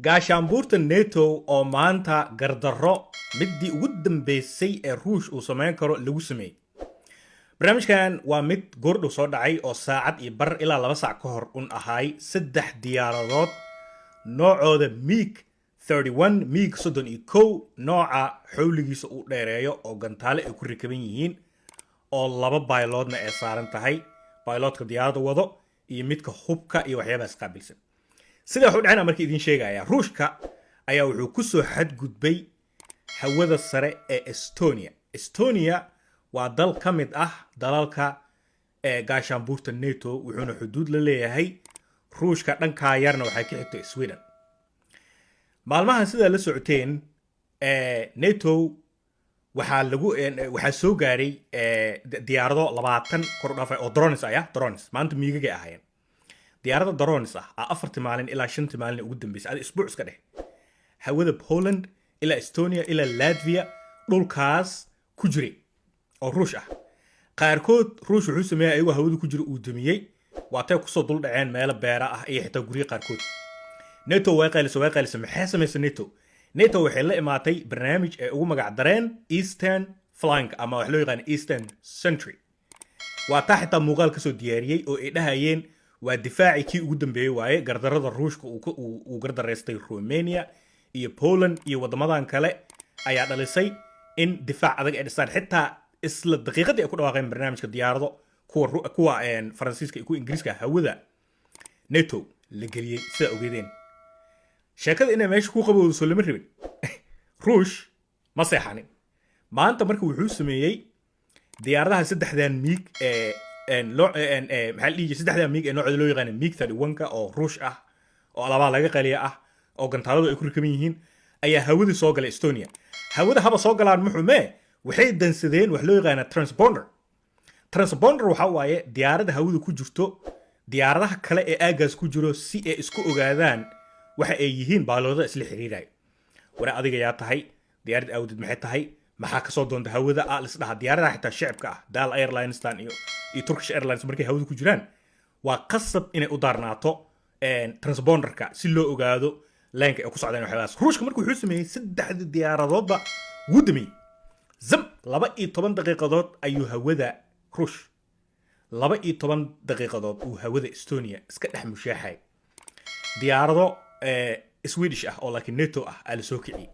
gaashaanbuurta NATO oo maanta gardarro midii ugu dambeysay ee ruush uu sameyn karo lagu sameeyay. barnaamijkan waa mid goordhow soo dhacay oo saacad iyo bar ilaa 2 saac ka hor un ahay 3 diyaaradood noocooda MiG-31 MiG-31 nooca xawligiisa uu dheereeyo oo gantaale ay ku rikaban yihiin oo 2 bayloodna ay saaran tahay, bayloodka diyaaradda wado iyo midka hubka iyo waxyaabahaas qaabilsan. sida wuxuu dhacayna markii idin sheegaya ruushka ayaa wuxuu ku soo xadgudbay hawada sare ee Estonia waa dal ka mid ah dalalka gaashaanbuurta NATO wuxuuna xuduud la leeyahay ruushka dhanka yarna waxay ka xigtay Sweden. maalmahan sida la socoteen NATO waxaa soo gaaray diyaarado 20 kor u dhaafay oo drones maanta miigagay ahaayeen. diyaarada drones ah 4 maalin ilaa 5 maalin ugu dambeysay aad isbuuc iska dheh hawada Poland ilaa Estonia ilaa Latvia dhulkaas ku jiray oo ruush ah. qaarkood ruush wuxuu sameeyay ayagoo hawada ku jira uu dumiyay waatay ku soo dul dhaceen meelo beera ah iyo xitaa guryo qaarkood. NATO way qaylisay maxay sameysay NATO waxay la imaatay barnaamij ay ugu magac dareen Eastern Flank ama wax loo yaqaan Eastern Sentry. waa taa xitaa muuqaal ka soo diyaariyay oo ay dhahayeen waa difaaci kii ugu dambeeyay waaye gardarrada ruushka uu gardareystay Romania iyo Poland iyo wadamadan kale ayaa dhalisay in difaac adag ay dhisaan. xitaa isla daqiiqadii ay ku dhawaaqeen barnaamijka diyaarado kuwa Faransiiska iyo kuwa Ingiriiska hawada NATO la geliyay sida ogeedeen. sheekada inay meesha ku qabowdo soo lama rabin. ruush ma seexanin maanta markii wuxuu sameeyay diyaaradaha saddexdan MiG maxaa la dhihi saddexdan MiG ee noocooda loo yaqaan MiG-31 oo ruush ah oo alaabaa laga qaliya ah oo gantaaladu ay ku rikaban yihiin ayaa hawada soo galay Estonia. hawada haba soo galaan muxuumee waxay dansadeen wax loo yaqaan transponder waxa waaye diyaaradda hawada ku jirto diyaaradaha kale ee aagaas ku jiro si ay isku ogaadaan waxa ay yihiin baalooda isla xiriiraya. wara adiga yaa tahay diyaarad awdad maxay tahay maxaa ka soo doonta hawada lisdhaha diyaaradaha xitaa shacabka ah Dal Airlines iyo Turkish Airlines markay hawada ku jiraan waa qasab inay u daarnaato transponderka si loo ogaado leenka ay ku socdaan waxyaalahaas. ruushka markuu wuxuu sameeyay 3 diyaaradoodba wuu damiyay 12 daqiiqadood ayuu hawada ruush 12 daqiiqadood uu hawada Estonia iska dhex mushaaxay. diyaarado Swedish ah oo laakiin NATO ah ala soo kiciyay.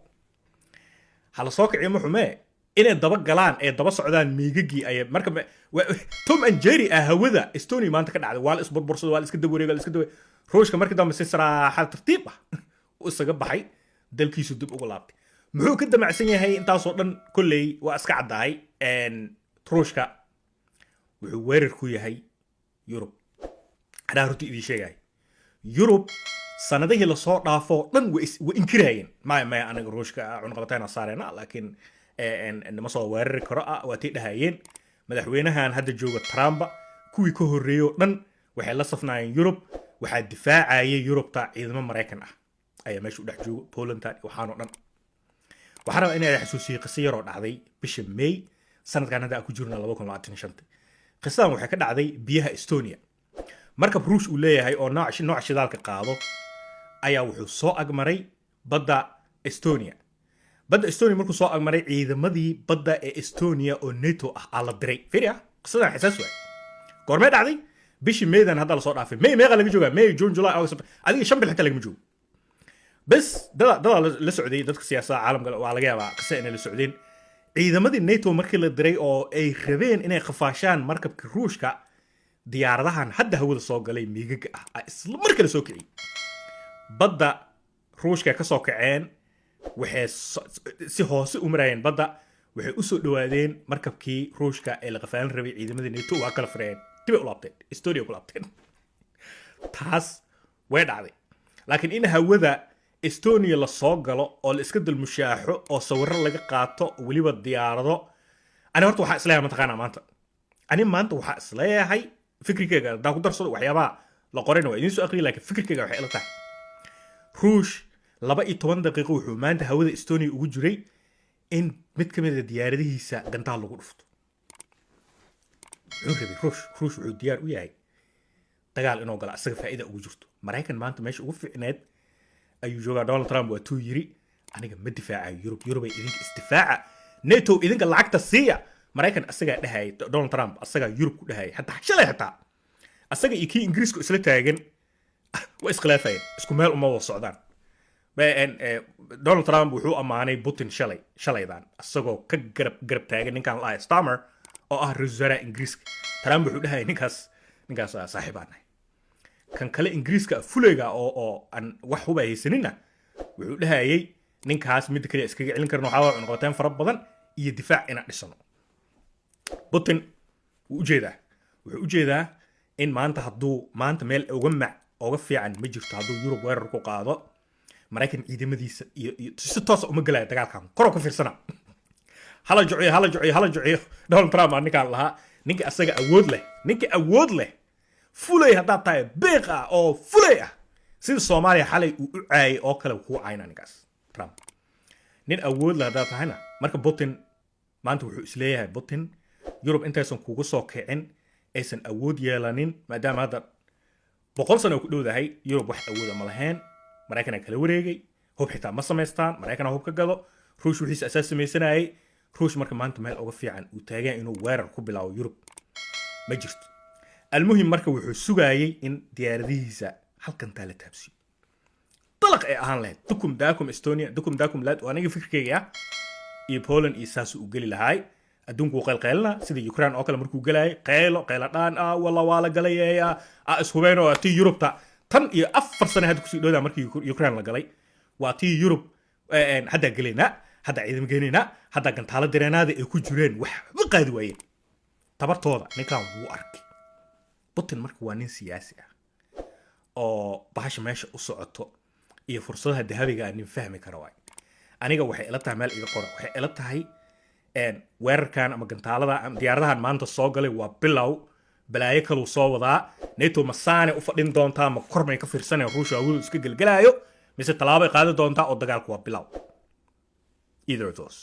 hala soo kiciyay muxuumee inay daba galaan ee daba socdaan miigagii ay marka Tom and Jerry hawada Estonia maanta ka dhacday waa la isburbursado waa la iska dab wareegay ruushka markii dambe si saraaxad tartiib ah u isaga baxay dalkiisu dib ugu laabtay. muxuu ka damacsan yahay intaas oo dhan kulay waa iska cadahay ruushka wuxuu weerar ku yahay Yurub. ana runtii idin sheegay Yurub sanadihii la soo dhaafo dhan way inkirayeen ma anaga ruushka cunqabateena saarayna laakiin ma soo weerari karo waa tii dhahayeen. madaxweynahan hadda jooga Trump kuwii ka horeeyo dhan waxay la safnaayeen Yurub waxaa difaacayay Yurubta ciidamo Mareykan ah ayaa meesha u dhex jooga Poland waxaan oo dhan. waxaan rabaa inay xasuusiyo qiso yar oo dhacday bisha May sanadkan hadda ku jirna 2025. qisadan waxay ka dhacday biyaha Estonia. markab ruush uu leeyahay oo nooc shidaalka qaado ayaa wuxuu soo agmaray badda Estonia. markuu soo agmaray ciidamadii badda ee Estonia oo NATO ah la diray. fiiriya qisadan xasaas waay. goormee dhacday bishii Maydan hadda la soo dhaafay. meeqa laga joogaa May June July August adiga 5 bil xitaa laga joogo. bas dada la socday dadka siyaasadda caalamka waa laga yaabaa qisa inay la socdeen ciidamadii NATO markii la diray oo ay rabeen inay qafaashaan markabka ruushka. diyaaradahan hadda hawada soo galay miigaga ah isla markale soo kiciyay badda ruushka ka soo kaceen waxay si hoose u marayeen badda waxay u soo dhawaadeen markabkii ruushka ee la qafaalan rabay ciidamadii NATO waa kala fireen dib u laabteen Estonia ku laabteen. taas way dhacday laakiin in hawada Estonia la soo galo oo la iska dal mushaaxo oo sawirro laga qaato waliba diyaarado ani horta waxa isleeyahay mataqaana maanta waxa isleeyahay fikrigayga daa ku darsado waxyaabaha la qorayna waa idin soo aqriyo laakiin fikrigayga waxay ila tahay ruush 12 daqiiqo wuxuu maanta hawada Estonia ugu jiray in mid ka mid ah diyaaradihiisa gantaal lagu dhufto. ruush wuxuu diyaar u yahay dagaal inuu gala asaga faa'iido ugu jirto. Mareykan maanta meesha ugu fiicneed ayuu joogaa Donald Trump waa tuu yiri aniga ma difaacayo Yurub ay idinka isdifaaca NATO idinka lacagta siiya Maraykan asaga dhahay Donald Trump asaga Yurub ku dhahay shalay asaga iyo kii Ingiriisku isla taagan waa iskhilaafayeen isku meel uma wada socdaan Donald Trump wuxuu amaanay Putin shalaydan asagoo ka garab taagan ninkan la Starmer oo ah ra'iisul wasaaraha Ingiriiska Trump wuxuu dhahay ninkaas saaxiibana kan kale Ingiriiska fulayga oo aan wax huba haysanina wuxuu dhahayay ninkaas mid kale iskaga celin karno waxa uu noqoteen fara badan iyo difaac ina dhisano Putin wuxuu u jeedaa in maanta meel uga fiican ma jirto hadduu Yurub weerar ku qaado Maraykan ciidamadiisa iyo si toos uma galay dagaalkan koro ka fiirsana hala jociyo Donald Trump ninka lahaa ninka asaga awood leh fulay hadaa tahay beeqa oo fulay ah sida Soomaaliya xalay uu u caayay oo kale ku caayna ninkaas Trump nin awood leh hadaa tahayna marka Putin maanta wuxuu isleeyahay Putin Yurub intaysan kugu soo kicin aysan awood yeelanin maadaama hadda 100 sano ku dhowdahay Yurub wax awood ma lahayn Maraykan kala wareegay hub xitaa ma sameystaan Maraykan hub ka gado Ruush wixiisa asaas sameysanayay Ruush marka maanta meel uga fiican uu taagan inuu weerar ku bilaabo Yurub ma jirto almuhim marka wuxuu sugayay in diyaaradihiisa halkan taala taabsiyo طلق ay ahaan lahayd dukum daakum Estonia dukum daakum laad aniga fikirkayga iyo Poland iyo saas u gali lahaay adduunku qeylqeylna sida Ukraine oo kale markuu galay qeyladaan wala waa la galayaya ishubeyn oo tii Yurubta tan iyo 4 sano hadda ku sii dhowdaa markii Ukraine la galay waa tii Yurub hadda galayna hadda ciidan geynina hadda gantaalo direenaada ay ku jireen wax qaadi waayeen tabartooda ninkan wuu arkay Putin marka waa nin siyaasi ah oo bahasha meesha u socoto iyo fursadaha dahabiga aan fahmi karo waay aniga waxay ila tahay meel iga qora waxay ila tahay weerarkan ama gantaalada ama diyaaradahan maanta soo galay waa bilow balaayo kale soo wadaa NATO masaane u fadhin doontaa ma kormay ka fiirsanay Ruushka uu iska galgalaayo mise talaabo ay qaadi doontaa oo dagaalku waa bilow either of those